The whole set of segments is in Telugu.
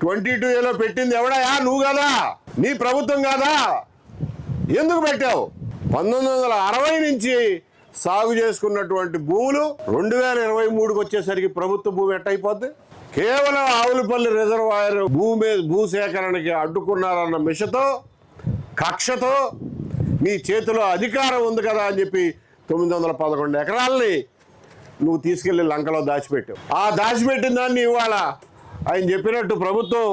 22A పెట్టింది ఎవడయా? నువ్వు కదా, నీ ప్రభుత్వం కాదా? ఎందుకు పెట్టావు? 1960 నుంచి సాగు చేసుకున్నటువంటి భూములు 2023కి వచ్చేసరికి ప్రభుత్వ భూమి ఎట్టయిపోద్ది? కేవలం ఆవులపల్లి రిజర్వాయర్ భూసేకరణకి అడ్డుకున్నారన్న మిషతో, కక్షతో నీ చేతిలో అధికారం ఉంది కదా అని చెప్పి 911 ఎకరాలని నువ్వు తీసుకెళ్లి లంకలో దాచిపెట్టావు. ఆ దాచిపెట్టిన దాన్ని ఇవాళ ఆయన చెప్పినట్టు ప్రభుత్వం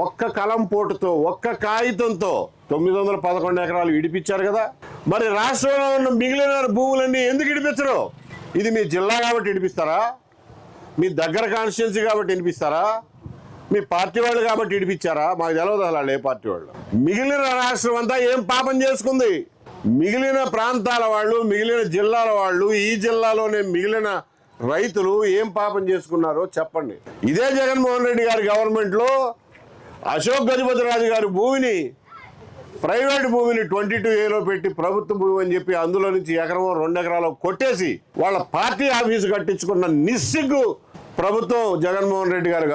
ఒక్క కలం పోటుతో, ఒక్క కాగితంతో 911 ఎకరాలు ఇడిపించారు కదా. మరి రాష్ట్రంలో ఉన్న మిగిలిన భూములన్నీ ఎందుకు ఇడిపించరు? ఇది మీ జిల్లా కాబట్టి ఇడిపిస్తారా? మీ దగ్గర కాన్స్టిట్యున్సీ కాబట్టి ఇడిపిస్తారా? మీ పార్టీ వాళ్ళు కాబట్టి ఇడిపించారా? మాకు తెలియదు అసలు ఏ పార్టీ వాళ్ళు. మిగిలిన రాష్ట్రం అంతా ఏం పాపం చేసుకుంది? మిగిలిన ప్రాంతాల వాళ్ళు, మిగిలిన జిల్లాల వాళ్ళు, ఈ జిల్లాలోనే మిగిలిన రైతులు ఏం పాపం చేసుకున్నారో చెప్పండి. ఇదే జగన్మోహన్ రెడ్డి గారి గవర్నమెంట్లో అశోక్ గజపతిరాజు గారి భూమిని, ప్రైవేట్ భూమిని 22A పెట్టి ప్రభుత్వ భూమి అని చెప్పి అందులో నుంచి ఎకరమో 2 ఎకరాలు కొట్టేసి వాళ్ళ పార్టీ ఆఫీసు కట్టించుకున్న నిస్సిగ్గు ప్రభుత్వం జగన్మోహన్ రెడ్డి గారి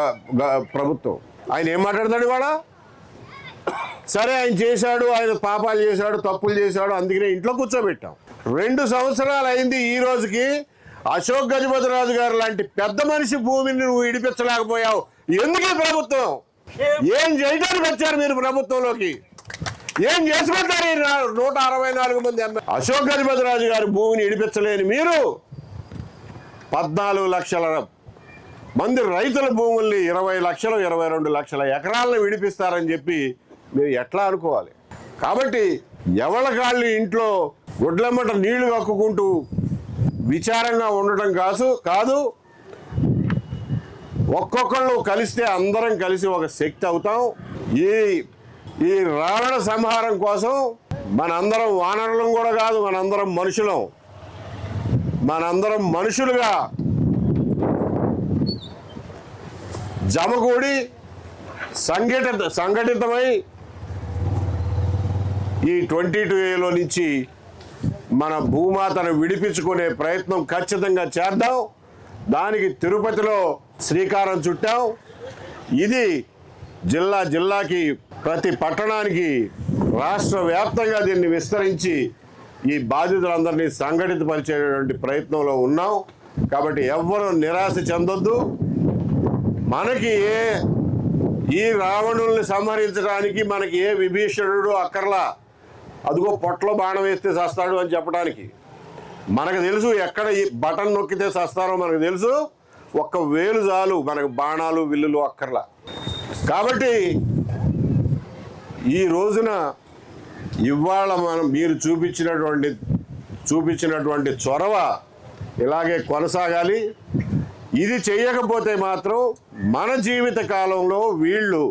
ప్రభుత్వం. ఆయన ఏం మాట్లాడతాడు ఇవాళ? సరే, ఆయన చేశాడు, ఆయన పాపాలు చేశాడు, తప్పులు చేశాడు, అందుకనే ఇంట్లో కూర్చోబెట్టాం. 2 సంవత్సరాలు అయింది ఈ రోజుకి. అశోక్ గజపతిరాజు గారు లాంటి పెద్ద మనిషి భూమిని నువ్వు ఇడిపించలేకపోయావు. ఎందుకే ప్రభుత్వం? ఏం చేయడానికి వచ్చారు మీరు ప్రభుత్వంలోకి? ఏం చేసుకుంటారు? 164 మంది అశోక్ గజపతిరాజు గారి భూమిని ఇడిపించలేని మీరు 14 లక్షల మంది రైతుల భూముల్ని 20 లక్షలు 22 లక్షల ఎకరాలను విడిపిస్తారని చెప్పి మీరు ఎట్లా అనుకోవాలి? కాబట్టి ఎవళ్ళ కాళ్ళు ఇంట్లో గుడ్లమ్మట నీళ్లు కక్కుకుంటూ విచారంగా ఉండటం కాదు, ఒక్కొక్కళ్ళు కలిస్తే అందరం కలిసి ఒక శక్తి అవుతాం. ఈ రావణ సంహారం కోసం మనందరం వానరులం కూడా కాదు, మనందరం మనుషులుగా జమకూడి సంఘటితమై ఈ 22A నుంచి మన భూమాతను విడిపించుకునే ప్రయత్నం ఖచ్చితంగా చేద్దాం. దానికి తిరుపతిలో శ్రీకారం చుట్టాం. ఇది జిల్లాకి, ప్రతి పట్టణానికి, రాష్ట్ర వ్యాప్తంగా దీన్ని విస్తరించి ఈ బాధితులందరినీ సంఘటితపరిచేటువంటి ప్రయత్నంలో ఉన్నాం. కాబట్టి ఎవ్వరూ నిరాశ చెందొద్దు. మనకి ఈ రావణుల్ని సంహరించడానికి మనకి ఏ విభీషణుడు అక్కర్లా. అదిగో పొట్టలో బాణం వేస్తే చస్తాడు అని చెప్పడానికి మనకు తెలుసు. ఎక్కడ ఈ బటన్ నొక్కితే చస్తారో మనకు తెలుసు. ఒక్క వేలు చాలు మనకు, బాణాలు విల్లులు అక్కర్లా. కాబట్టి ఈ రోజున ఇవాళ మీరు చూపించినటువంటి చొరవ ఇలాగే కొనసాగాలి. ఇది చేయకపోతే మాత్రం మన జీవిత కాలంలో వీళ్ళు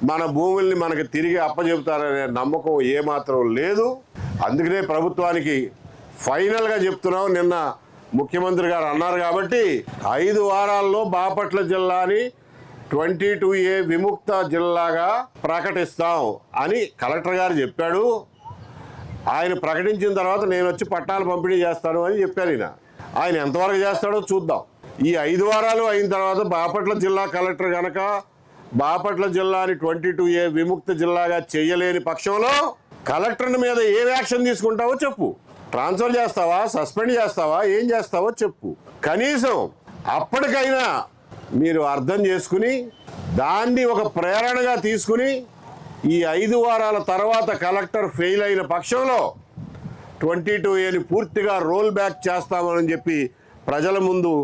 మన భూముల్ని మనకు తిరిగి అప్పచెబుతారనే నమ్మకం ఏమాత్రం లేదు. అందుకనే ప్రభుత్వానికి ఫైనల్గా చెప్తున్నాం. నిన్న ముఖ్యమంత్రి గారు అన్నారు కాబట్టి 5 వారాల్లో బాపట్ల జిల్లాని 22A విముక్త జిల్లాగా ప్రకటిస్తాం అని కలెక్టర్ గారు చెప్పాడు. ఆయన ప్రకటించిన తర్వాత నేను వచ్చి పట్టాలు పంపిణీ చేస్తాను అని చెప్పారు. ఆయన ఎంతవరకు చేస్తాడో చూద్దాం. ఈ 5 వారాలు అయిన తర్వాత బాపట్ల జిల్లా కలెక్టర్ కనుక బాపట్ల జిల్లాని 22A విముక్త జిల్లాగా చేయలేని పక్షంలో కలెక్టర్ మీద ఏ యాక్షన్ తీసుకుంటావో చెప్పు. ట్రాన్స్ఫర్ చేస్తావా, సస్పెండ్ చేస్తావా, ఏం చేస్తావో చెప్పు. కనీసం అప్పటికైనా మీరు అర్థం చేసుకుని దాన్ని ఒక ప్రేరణగా తీసుకుని ఈ 5 వారాల తర్వాత కలెక్టర్ ఫెయిల్ అయిన పక్షంలో 22Aని పూర్తిగా రోల్ బ్యాక్ చేస్తామని చెప్పి ప్రజల ముందు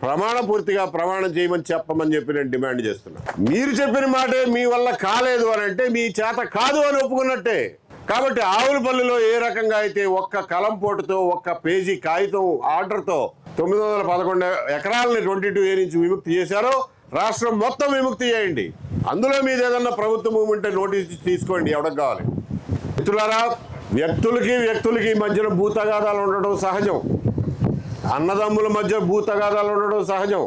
ప్రమాణం చేయమని చెప్పమని చెప్పి నేను డిమాండ్ చేస్తున్నాను. మీరు చెప్పిన మాటే మీ వల్ల కాలేదు అని అంటే మీ చేత కాదు అని ఒప్పుకున్నట్టే. కాబట్టి ఆవులపల్లిలో ఏ రకంగా అయితే ఒక్క కలం పోటుతో, ఒక్క పేజీ కాగితం ఆర్డర్తో 911 ఎకరాలని 22A నుంచి విముక్తి చేశారో రాష్ట్రం మొత్తం విముక్తి చేయండి. అందులో మీద ఏదన్నా ప్రభుత్వ మూమెంట్ నోటీస్ తీసుకోండి, ఎవరికి కావాలి. మిత్రులారా, వ్యక్తులకి మధ్యన భూతగాదాలు ఉండడం సహజం. అన్నదమ్ముల మధ్య భూతగాదాలు ఉండడం సహజం.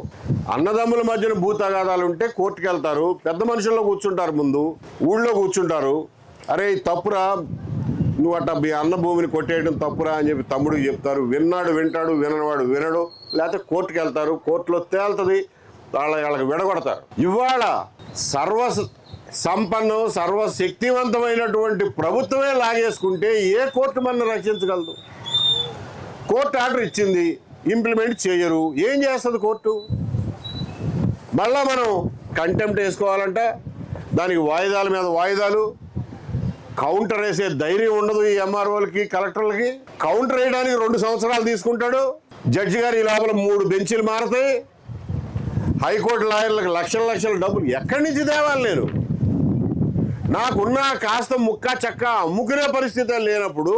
అన్నదమ్ముల మధ్యన భూతగాదాలు ఉంటే కోర్టుకు వెళ్తారు, పెద్ద మనుషుల్లో కూర్చుంటారు, ముందు ఊళ్ళో కూర్చుంటారు. అరే తప్పురా, నువ్వు అట్ట మీ అన్న భూమిని కొట్టేయడం తప్పురా అని చెప్పి తమ్ముడికి చెప్తారు. విన్నాడు వింటాడు, వినవాడు వినడు. లేకపోతే కోర్టుకు వెళ్తారు, కోర్టులో తేలుతుంది, వాళ్ళకి విడగొడతారు. ఇవాళ సంపన్నం సర్వశక్తివంతమైనటువంటి ప్రభుత్వమే లాగేసుకుంటే ఏ కోర్టు మనల్ని రక్షించగలదు? కోర్టు ఆర్డర్ ఇచ్చింది, ఇంప్లిమెంట్ చేయరు, ఏం చేస్తుంది కోర్టు? మళ్ళా మనం కంటెంప్ట్ వేసుకోవాలంట, దానికి వాయిదాల మీద వాయిదాలు, కౌంటర్ వేసే ధైర్యం ఉండదు ఈ ఎంఆర్ఓలకి కలెక్టర్లకి. కౌంటర్ వేయడానికి 2 సంవత్సరాలు తీసుకుంటాడు జడ్జి గారు, ఈ లోపల 3 బెంచీలు మారతాయి. హైకోర్టు లాయర్లకు లక్షల డబ్బులు ఎక్కడి నుంచి తేవాలి? నాకున్న కాస్త ముక్క చక్క అమ్ముకునే పరిస్థితి లేనప్పుడు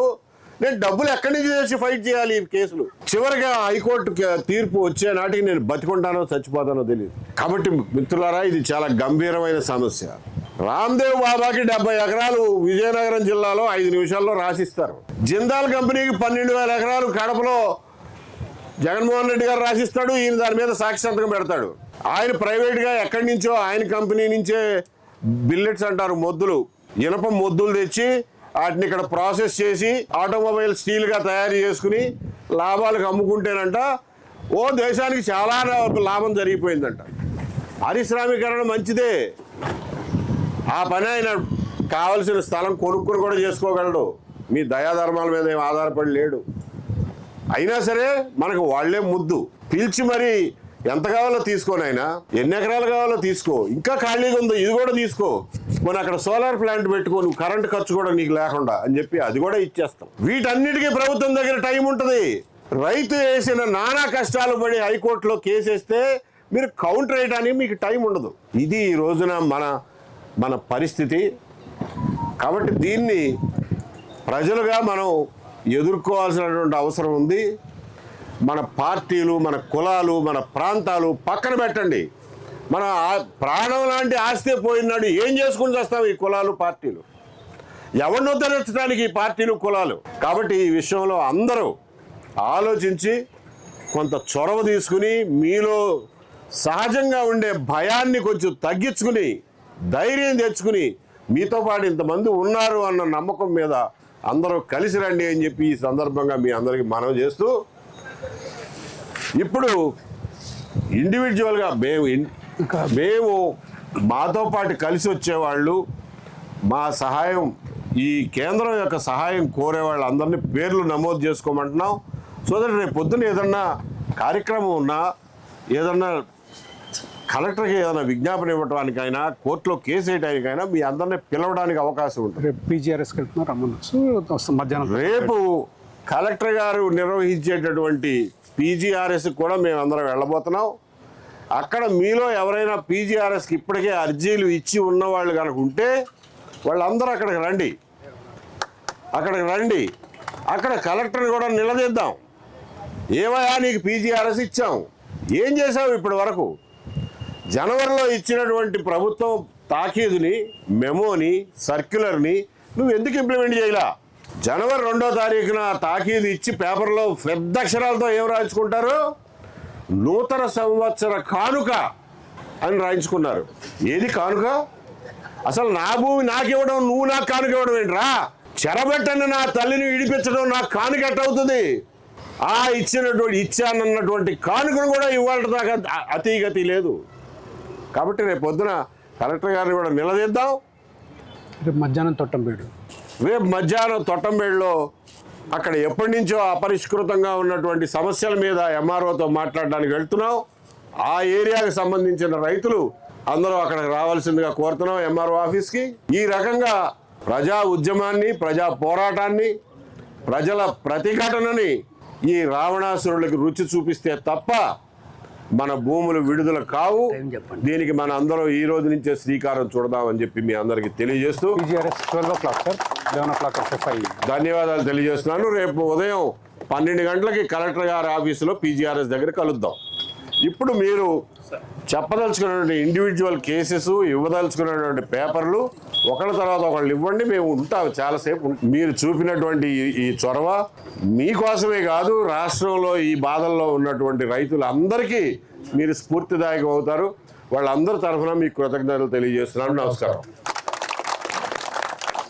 నేను డబ్బులు ఎక్కడి నుంచి తెచ్చి ఫైట్ చేయాలి ఈ కేసులు? చివరిగా హైకోర్టు తీర్పు వచ్చే నాటికి నేను బతికుంటానో చచ్చిపోతానో తెలియదు. కాబట్టి మిత్రులారా, ఇది చాలా గంభీరమైన సమస్య. రామ్దేవ్ బాబాకి 70 ఎకరాలు విజయనగరం జిల్లాలో 5 నిమిషాల్లో రాసిస్తారు. జిందాల్ కంపెనీకి 12,000 ఎకరాలు కడపలో జగన్మోహన్ రెడ్డి గారు రాసిస్తాడు. ఈయన దాని మీద సాక్షి సంతకం పెడతాడు. ఆయన ప్రైవేట్గా ఎక్కడి నుంచో ఆయన కంపెనీ నుంచే బిల్లెట్స్ అంటారు, మొద్దులు, ఇనప మొద్దులు తెచ్చి వాటిని ఇక్కడ ప్రాసెస్ చేసి ఆటోమొబైల్ స్టీల్గా తయారు చేసుకుని లాభాలకు అమ్ముకుంటేనంట ఓ దేశానికి చాలా లాభం జరిగిపోయిందంట. పారిశ్రామీకరణ మంచిదే, ఆ పని ఆయన కావలసిన స్థలం కొనుక్కుని కూడా చేసుకోగలడు. మీ దయాధర్మాల మీద ఏం ఆధారపడి లేడు. అయినా సరే మనకు వాళ్లే ముద్దు పిలిచి మరి ఎంత కావాలో తీసుకోని, ఆయన ఎన్ని ఎకరాలు కావాలో తీసుకో, ఇంకా ఖాళీగా ఉందో ఇది కూడా తీసుకో, మనం అక్కడ సోలార్ ప్లాంట్ పెట్టుకో, నువ్వు కరెంట్ ఖర్చు కూడా నీకు లేకుండా అని చెప్పి అది కూడా ఇచ్చేస్తాం. వీటన్నిటికీ ప్రభుత్వం దగ్గర టైం ఉంటుంది. రైతు వేసిన నానా కష్టాలు పడి హైకోర్టులో కేసేస్తే మీరు కౌంటర్ వేయడానికి మీకు టైం ఉండదు. ఇది ఈ రోజున మన పరిస్థితి. కాబట్టి దీన్ని ప్రజలుగా మనం ఎదుర్కోవాల్సినటువంటి అవసరం ఉంది. మన పార్టీలు, మన కులాలు, మన ప్రాంతాలు పక్కన పెట్టండి. మన ప్రాణం లాంటి ఆస్తే పోయినాడు ఏం చేసుకుని చేస్తాం ఈ కులాలు పార్టీలు? ఎవరిని ఉద్ధరించడానికి ఈ పార్టీలు కులాలు? కాబట్టి ఈ విషయంలో అందరూ ఆలోచించి కొంత చొరవ తీసుకుని మీలో సహజంగా ఉండే భయాన్ని కొంచెం తగ్గించుకుని ధైర్యం తెచ్చుకుని మీతో పాటు ఇంతమంది ఉన్నారు అన్న నమ్మకం మీద అందరూ కలిసి రండి అని చెప్పి ఈ సందర్భంగా మీ అందరికీ మనవి చేస్తూ, ఇప్పుడు ఇండివిజువల్గా మేము మాతో పాటు కలిసి వచ్చేవాళ్ళు, మా సహాయం, ఈ కేంద్రం యొక్క సహాయం కోరే వాళ్ళందరినీ పేర్లు నమోదు చేసుకోమంటున్నాం. సో దట్ రేపు పొద్దున్న ఏదన్నా కార్యక్రమం ఉన్నా, ఏదన్నా కలెక్టర్కి ఏదైనా విజ్ఞాపన ఇవ్వడానికైనా, కోర్టులో కేసు వేయడానికైనా మీ అందరినీ పిలవడానికి అవకాశం ఉంటుంది. రేపు కలెక్టర్ గారు నిర్వహించేటటువంటి పీజీఆర్ఎస్ కూడా మేము అందరం వెళ్ళబోతున్నాం. అక్కడ మీలో ఎవరైనా పీజీఆర్ఎస్కి ఇప్పటికే అర్జీలు ఇచ్చి ఉన్నవాళ్ళు కనుక ఉంటే వాళ్ళందరూ అక్కడికి రండి. అక్కడ కలెక్టర్ని కూడా నిలదీద్దాం. ఏమయ్యా నీకు పీజీఆర్ఎస్ ఇచ్చాం, ఏం చేసావు ఇప్పటి వరకు? జనవరిలో ఇచ్చినటువంటి ప్రభుత్వం తాకీదుని, మెమోని, సర్క్యులర్ని నువ్వు ఎందుకు ఇంప్లిమెంట్ చేయలా? జనవరి 2వ తారీఖున తాకీదు ఇచ్చి పేపర్లో పెద్ద అక్షరాలతో ఏం రాయించుకుంటారు? నూతన సంవత్సర కానుక అని రాయించుకున్నారు. ఏది కానుక? అసలు నా భూమి నాకివ్వడం, నువ్వు నాకు కానుక ఇవ్వడం ఏంట్రా? చెరబెట్టని నా తల్లిని విడిపించడం నాకు కానుక ఎట్టవుతుంది? ఆ ఇచ్చానన్నటువంటి కానుకను కూడా ఇవాళ దాకా అతిగతి లేదు. కాబట్టి రేపు పొద్దున కలెక్టర్ గారిని కూడా నిలదీద్దాం. రేపు మధ్యాహ్నం తొట్టంబేడులో అక్కడ ఎప్పటి నుంచో అపరిష్కృతంగా ఉన్నటువంటి సమస్యల మీద ఎంఆర్ఓతో మాట్లాడడానికి వెళ్తున్నాం. ఆ ఏరియాకి సంబంధించిన రైతులు అందరూ అక్కడికి రావాల్సిందిగా కోరుతున్నాం ఎంఆర్ఓ ఆఫీస్కి. ఈ రకంగా ప్రజా ఉద్యమాన్ని, ప్రజా పోరాటాన్ని, ప్రజల ప్రతిఘటనని ఈ రావణాసురులకు రుచి చూపిస్తే తప్ప మన భూములు విడుదల కావు. దీనికి మన అందరూ ఈ రోజు నుంచే శ్రీకారం చూడదామని చెప్పి మీ అందరికీ తెలియజేస్తూ ధన్యవాదాలు తెలియజేస్తున్నాను. రేపు ఉదయం 12 గంటలకి కలెక్టర్ గారి ఆఫీసులో పీజీఆర్ఎస్ దగ్గర కలుద్దాం. ఇప్పుడు మీరు చెప్పదలుచుకున్నటువంటి ఇండివిజువల్ కేసెస్, ఇవ్వదలుచుకున్నటువంటి పేపర్లు ఒకళ్ళ తర్వాత ఒకళ్ళు ఇవ్వండి. మేము ఉంటాం చాలాసేపు. మీరు చూపినటువంటి ఈ చొరవ మీకోసమే కాదు, రాష్ట్రంలో ఈ బాధల్లో ఉన్నటువంటి రైతులందరికీ మీరు స్ఫూర్తిదాయకం అవుతారు. వాళ్ళందరి తరఫున మీకు కృతజ్ఞతలు తెలియజేస్తున్నాను. నమస్కారం.